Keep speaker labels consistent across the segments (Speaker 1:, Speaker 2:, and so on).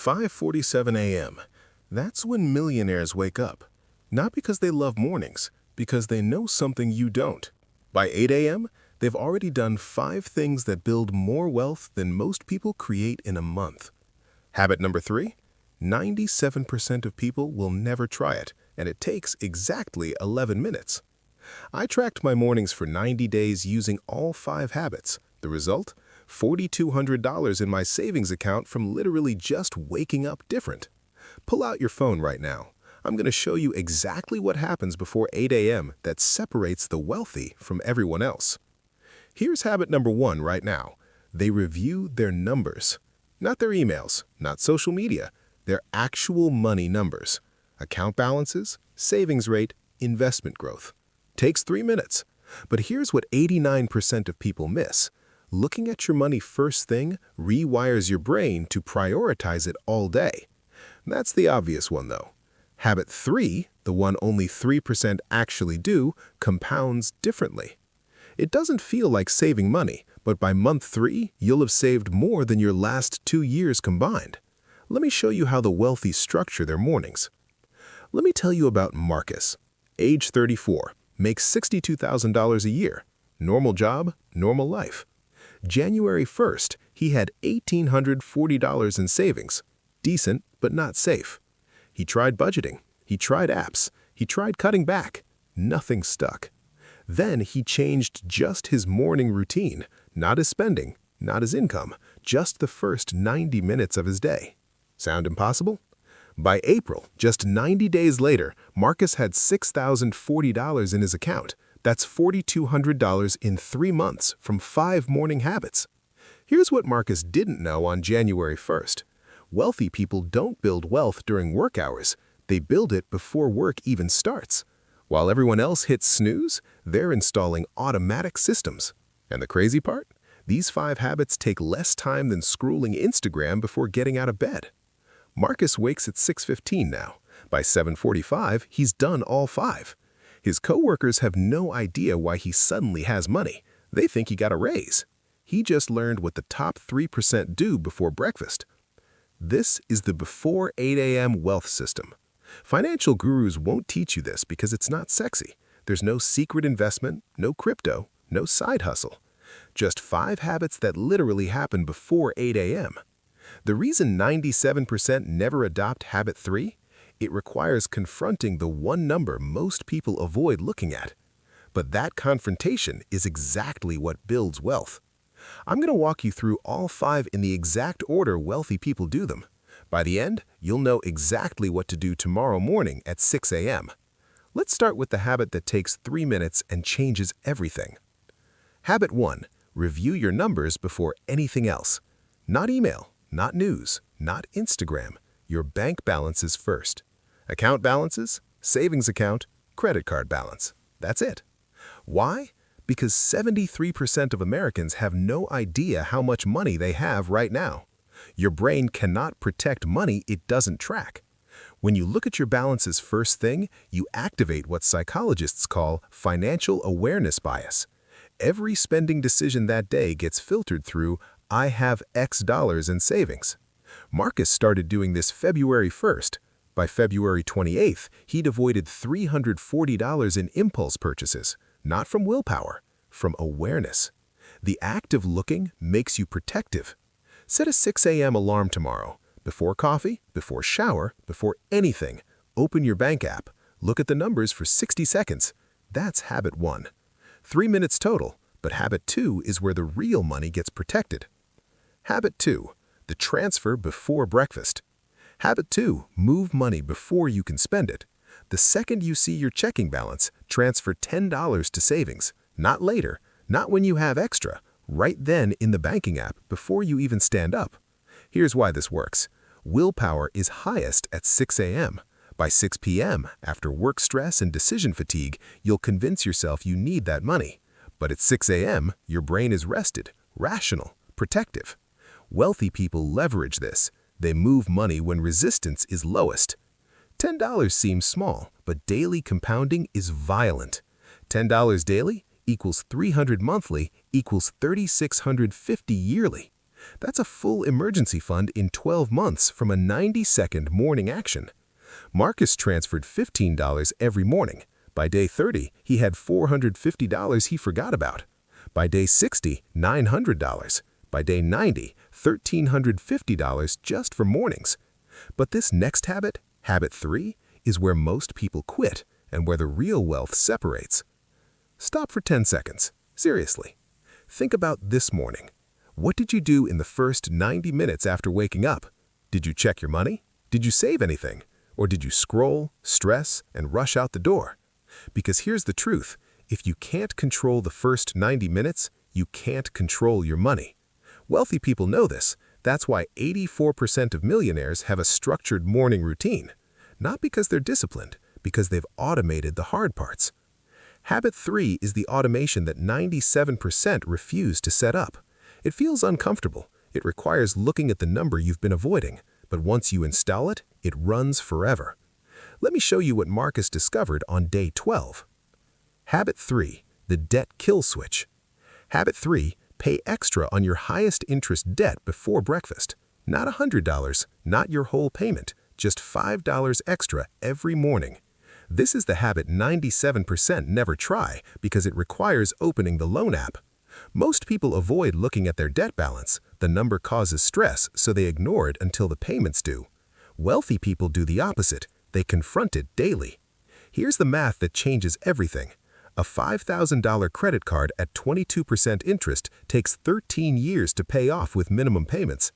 Speaker 1: 5:47 a.m. That's when millionaires wake up. Not because they love mornings, because they know something you don't. By 8 a.m., they've already done 5 things that build more wealth than most people create in a month. Habit number 3, 97% of people will never try it, and it takes exactly 11 minutes. I tracked my mornings for 90 days using all 5 habits. The result? $4,200 in my savings account from literally just waking up different. Pull out your phone right now. I'm going to show you exactly what happens before 8 a.m. that separates the wealthy from everyone else. Here's habit number 1 right now. They review their numbers. Not their emails, not social media, their actual money numbers. Account balances, savings rate, investment growth. Takes 3 minutes. But here's what 89% of people miss. Looking at your money first thing rewires your brain to prioritize it all day. That's the obvious one, though. Habit 3, the one only 3% actually do, compounds differently. It doesn't feel like saving money, but by month 3, you'll have saved more than your last 2 years combined. Let me show you how the wealthy structure their mornings. Let me tell you about Marcus. Age 34, makes $62,000 a year. Normal job, normal life. January 1st, he had $1,840 in savings. Decent, but not safe. He tried budgeting. He tried apps. He tried cutting back. Nothing stuck. Then he changed just his morning routine, not his spending, not his income, just the first 90 minutes of his day. Sound impossible? By April, just 90 days later, Marcus had $6,040 in his account. That's $4,200 in 3 months from 5 morning habits. Here's what Marcus didn't know on January 1st. Wealthy people don't build wealth during work hours. They build it before work even starts. While everyone else hits snooze, they're installing automatic systems. And the crazy part? These 5 habits take less time than scrolling Instagram before getting out of bed. Marcus wakes at 6:15 now. By 7:45, he's done all 5. His coworkers have no idea why he suddenly has money. They think he got a raise. He just learned what the top 3% do before breakfast. This is the before 8 a.m. wealth system. Financial gurus won't teach you this because it's not sexy. There's no secret investment, no crypto, no side hustle. Just 5 habits that literally happen before 8 a.m. The reason 97% never adopt habit 3? It requires confronting the one number most people avoid looking at. But that confrontation is exactly what builds wealth. I'm going to walk you through all 5 in the exact order wealthy people do them. By the end, you'll know exactly what to do tomorrow morning at 6 a.m. Let's start with the habit that takes 3 minutes and changes everything. Habit 1. Review your numbers before anything else. Not email, not news, not Instagram. Your bank balances first. Account balances, savings account, credit card balance. That's it. Why? Because 73% of Americans have no idea how much money they have right now. Your brain cannot protect money it doesn't track. When you look at your balances first thing, you activate what psychologists call financial awareness bias. Every spending decision that day gets filtered through, I have X dollars in savings. Marcus started doing this February 1st. By February 28th, he'd avoided $340 in impulse purchases, not from willpower, from awareness. The act of looking makes you protective. Set a 6 a.m. alarm tomorrow. Before coffee, before shower, before anything, open your bank app. Look at the numbers for 60 seconds. That's habit 1. 3 minutes total, but habit 2 is where the real money gets protected. Habit 2. The transfer before breakfast. Habit 2. Move money before you can spend it. The second you see your checking balance, transfer $10 to savings. Not later, not when you have extra, right then in the banking app before you even stand up. Here's why this works. Willpower is highest at 6 a.m. By 6 p.m., after work stress and decision fatigue, you'll convince yourself you need that money. But at 6 a.m., your brain is rested, rational, protective. Wealthy people leverage this. They move money when resistance is lowest. $10 seems small, but daily compounding is violent. $10 daily equals $300 monthly equals $3,650 yearly. That's a full emergency fund in 12 months from a 90-second morning action. Marcus transferred $15 every morning. By day 30, he had $450 he forgot about. By day 60, $900. By day 90, $1,350 just for mornings. But this next habit, habit 3, is where most people quit and where the real wealth separates. Stop for 10 seconds. Seriously. Think about this morning. What did you do in the first 90 minutes after waking up? Did you check your money? Did you save anything? Or did you scroll, stress, and rush out the door? Because here's the truth. If you can't control the first 90 minutes, you can't control your money. Wealthy people know this. That's why 84% of millionaires have a structured morning routine. Not because they're disciplined, because they've automated the hard parts. Habit 3 is the automation that 97% refuse to set up. It feels uncomfortable. It requires looking at the number you've been avoiding. But once you install it, it runs forever. Let me show you what Marcus discovered on day 12. Habit 3, the debt kill switch. Habit 3, pay extra on your highest interest debt before breakfast. Not $100, not your whole payment, just $5 extra every morning. This is the habit 97% never try because it requires opening the loan app. Most people avoid looking at their debt balance. The number causes stress, so they ignore it until the payments due. Wealthy people do the opposite. They confront it daily. Here's the math that changes everything. A $5,000 credit card at 22% interest takes 13 years to pay off with minimum payments.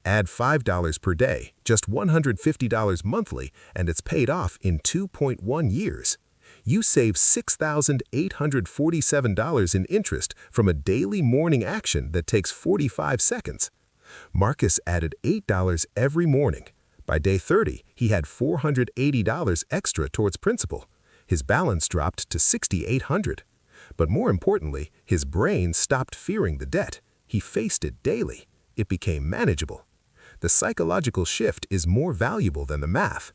Speaker 1: Add $5 per day, just $150 monthly, and it's paid off in 2.1 years. You save $6,847 in interest from a daily morning action that takes 45 seconds. Marcus added $8 every morning. By day 30, he had $480 extra towards principal. His balance dropped to $6,800. But more importantly, his brain stopped fearing the debt. He faced it daily. It became manageable. The psychological shift is more valuable than the math.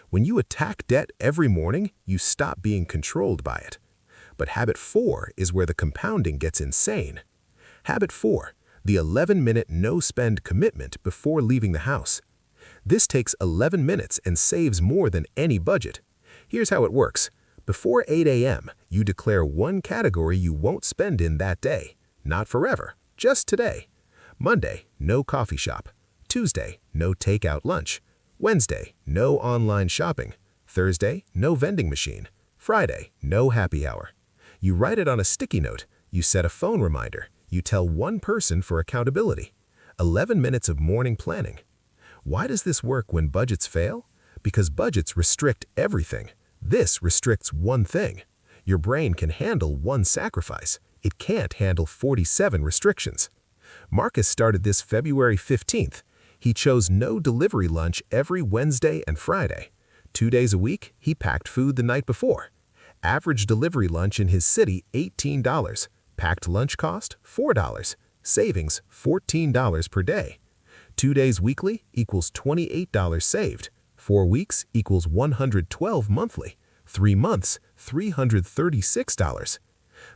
Speaker 1: When you attack debt every morning, you stop being controlled by it. But habit 4 is where the compounding gets insane. Habit 4, the 11-minute no-spend commitment before leaving the house. This takes 11 minutes and saves more than any budget. Here's how it works. Before 8 a.m., you declare one category you won't spend in that day. Not forever, just today. Monday, no coffee shop. Tuesday, no takeout lunch. Wednesday, no online shopping. Thursday, no vending machine. Friday, no happy hour. You write it on a sticky note. You set a phone reminder. You tell one person for accountability. 11 minutes of morning planning. Why does this work when budgets fail? Because budgets restrict everything. This restricts one thing. Your brain can handle one sacrifice. It can't handle 47 restrictions. Marcus started this February 15th. He chose no delivery lunch every Wednesday and Friday. 2 days a week, he packed food the night before. Average delivery lunch in his city, $18. Packed lunch cost, $4. Savings, $14 per day. 2 days weekly equals $28 saved. 4 weeks equals $112 monthly. 3 months, $336.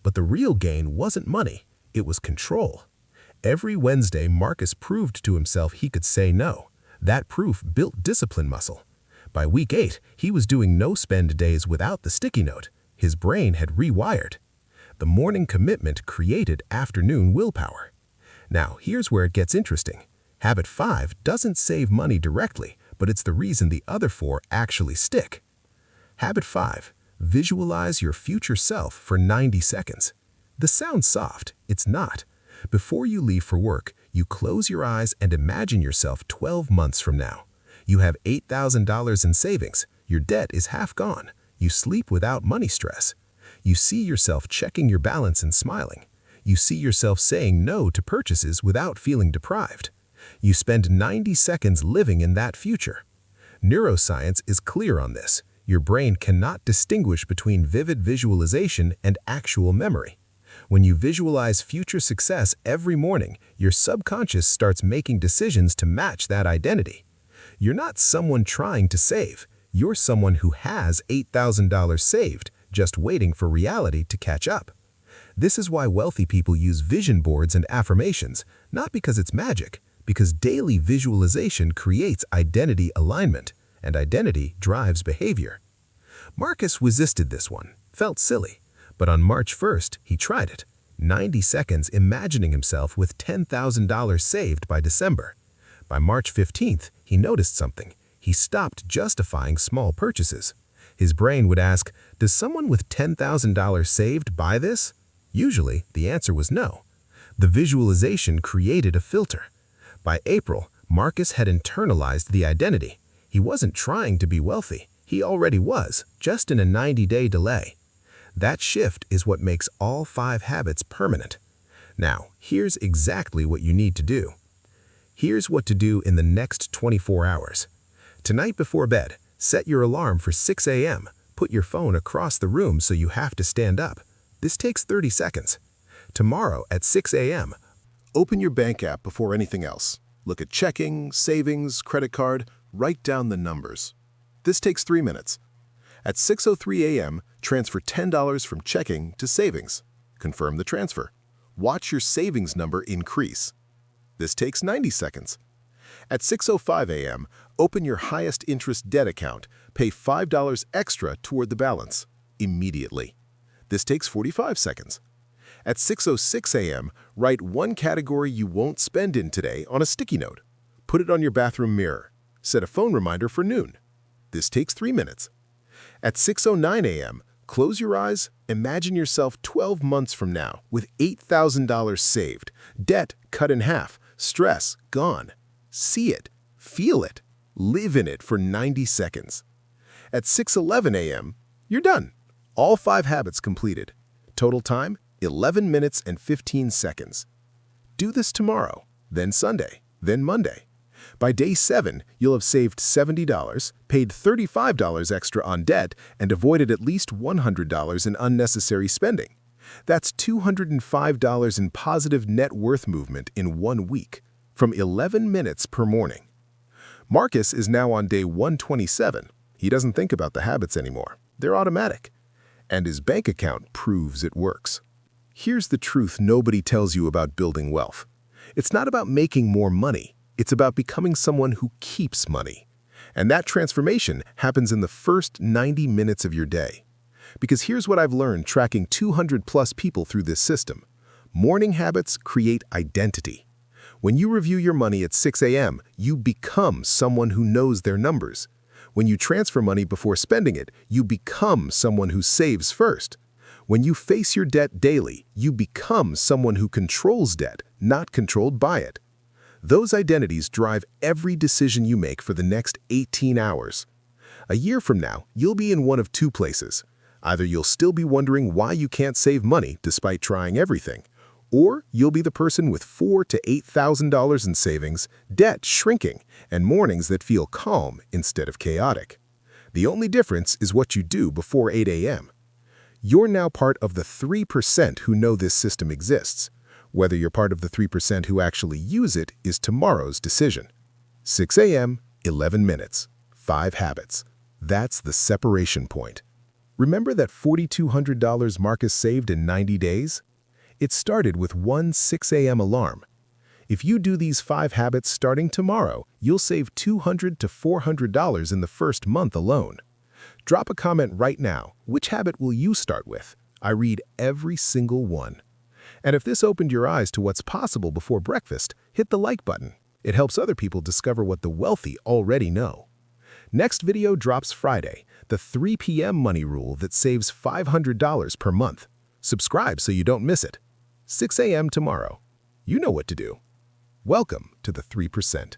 Speaker 1: But the real gain wasn't money. It was control. Every Wednesday, Marcus proved to himself he could say no. That proof built discipline muscle. By week 8, he was doing no-spend days without the sticky note. His brain had rewired. The morning commitment created afternoon willpower. Now, here's where it gets interesting. Habit 5 doesn't save money directly, but it's the reason the other 4 actually stick. Habit 5, visualize your future self for 90 seconds. This sounds soft. It's not. Before you leave for work, you close your eyes and imagine yourself 12 months from now. You have $8,000 in savings. Your debt is half gone. You sleep without money stress. You see yourself checking your balance and smiling. You see yourself saying no to purchases without feeling deprived. You spend 90 seconds living in that future. Neuroscience is clear on this. Your brain cannot distinguish between vivid visualization and actual memory. When you visualize future success every morning, your subconscious starts making decisions to match that identity. You're not someone trying to save. You're someone who has $8,000 saved, just waiting for reality to catch up. This is why wealthy people use vision boards and affirmations, not because it's magic, because daily visualization creates identity alignment, and identity drives behavior. Marcus resisted this one, felt silly, but on March 1st, he tried it. 90 seconds imagining himself with $10,000 saved by December. By March 15th, he noticed something. He stopped justifying small purchases. His brain would ask, does someone with $10,000 saved buy this? Usually, the answer was no. The visualization created a filter. By April, Marcus had internalized the identity. He wasn't trying to be wealthy. He already was, just in a 90-day delay. That shift is what makes all 5 habits permanent. Now, here's exactly what you need to do. Here's what to do in the next 24 hours. Tonight before bed, set your alarm for 6 a.m. Put your phone across the room so you have to stand up. This takes 30 seconds. Tomorrow at 6 a.m., open your bank app before anything else. Look at checking, savings, credit card, write down the numbers. This takes 3 minutes. At 6:03 a.m., transfer $10 from checking to savings. Confirm the transfer. Watch your savings number increase. This takes 90 seconds. At 6:05 a.m., open your highest interest debt account. Pay $5 extra toward the balance immediately. This takes 45 seconds. At 6:06 a.m., write one category you won't spend in today on a sticky note. Put it on your bathroom mirror. Set a phone reminder for noon. This takes 3 minutes. At 6:09 a.m., close your eyes, imagine yourself 12 months from now with $8,000 saved, debt cut in half, stress gone. See it, feel it, live in it for 90 seconds. At 6:11 a.m., you're done. All 5 habits completed. Total time, 11 minutes and 15 seconds. Do this tomorrow, then Sunday, then Monday. By day 7, you'll have saved $70, paid $35 extra on debt, and avoided at least $100 in unnecessary spending. That's $205 in positive net worth movement in 1 week, from 11 minutes per morning. Marcus is now on day 127. He doesn't think about the habits anymore. They're automatic. And his bank account proves it works. Here's the truth nobody tells you about building wealth. It's not about making more money. It's about becoming someone who keeps money. And that transformation happens in the first 90 minutes of your day. Because here's what I've learned tracking 200+ people through this system. Morning habits create identity. When you review your money at 6 a.m., you become someone who knows their numbers. When you transfer money before spending it, you become someone who saves first. When you face your debt daily, you become someone who controls debt, not controlled by it. Those identities drive every decision you make for the next 18 hours. A year from now, you'll be in one of 2 places. Either you'll still be wondering why you can't save money despite trying everything, or you'll be the person with $4,000 to $8,000 in savings, debt shrinking, and mornings that feel calm instead of chaotic. The only difference is what you do before 8 a.m. You're now part of the 3% who know this system exists. Whether you're part of the 3% who actually use it is tomorrow's decision. 6 a.m., 11 minutes, 5 habits. That's the separation point. Remember that $4,200 Marcus saved in 90 days? It started with one 6 a.m. alarm. If you do these 5 habits starting tomorrow, you'll save $200 to $400 in the first month alone. Drop a comment right now. Which habit will you start with? I read every single one. And if this opened your eyes to what's possible before breakfast, hit the like button. It helps other people discover what the wealthy already know. Next video drops Friday, the 3 p.m. money rule that saves $500 per month. Subscribe so you don't miss it. 6 a.m. tomorrow. You know what to do. Welcome to the 3%.